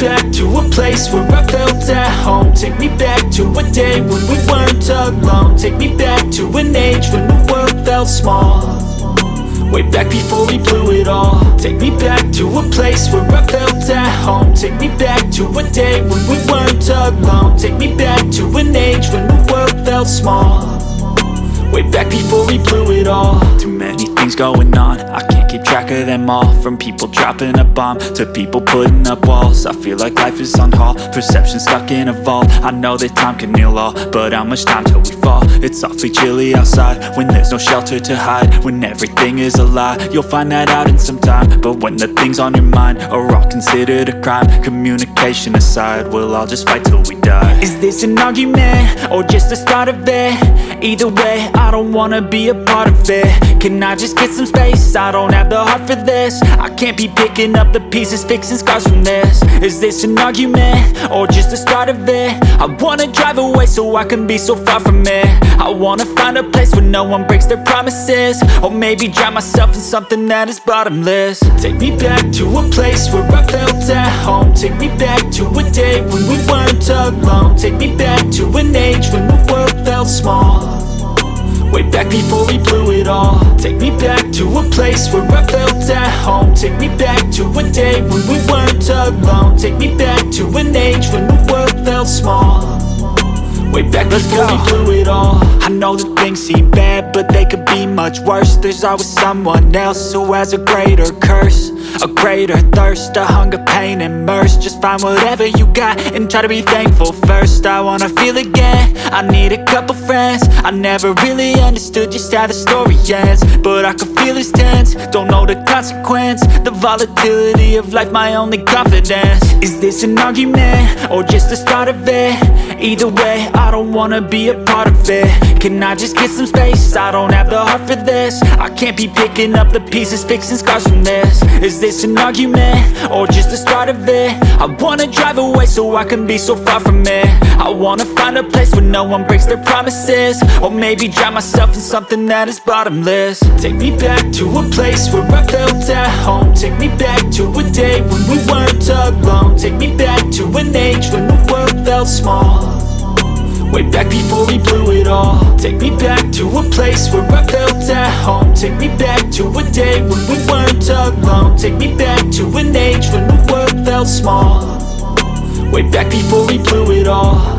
back to a place where I felt at home. Take me back to a day when we weren't alone. Take me back to an age when the world felt small, way back before we blew it all. Take me back to a place where I felt at home. Take me back to a day when we weren't alone. Take me back to an age when the world felt small, way back before we blew it all. Too many things going on, I can't keep track of them all. From people dropping a bomb to people putting up walls. I feel like life is on hold, perception stuck in a vault. I know that time can heal all, but how much time till we fall? It's awfully chilly outside when there's no shelter to hide. When everything is a lie, you'll find that out in some time. But when the things on your mind are all considered a crime, communication aside, we'll all just fight till we die. Is this an argument or just the start of it? Either way, I don't wanna be a part of it. Can I just get some space? I don't have the heart for this. I can't be picking up the pieces, fixing scars from this. Is this an argument or just the start of it? I wanna drive away so I can be so far from it. I wanna find a place where no one breaks their promises, or maybe drown myself in something that is bottomless. Take me back to a place where I felt at home. Take me back to a day when we weren't alone. Take me back to an age when the world felt small, way back before we blew it all. Take me back to a place where I felt at home. Take me back to a day when we weren't alone. Take me back to an age when the world felt small, way back before we blew it all. I know that things seem bad, but they could be much worse. There's always someone else who has a greater curse, a greater thirst, a hunger, pain, and mercy. Just find whatever you got and try to be thankful first. I wanna feel again, I need a couple friends. I never really understood just how the story ends, but I can feel it's tense, don't know the consequence. The volatility of life, my only confidence. Is this an argument or just the start of it? Either way, I don't wanna be a part of it. Can I just get some space? I don't have the heart for this. I can't be picking up the pieces, fixing scars from this. Is this an argument or just the start of it? I wanna drive away so I can be so far from it. I wanna find a place where no one breaks their promises, or maybe drown myself in something that is bottomless. Take me back to a place where I felt at home. Take me back to a day when we weren't alone. Take me back to an age when the world felt small, way back before we blew it all. Take me back to a place where I felt at home. Take me back to a day when we weren't alone. Take me back to an age when the world felt small, way back before we blew it all.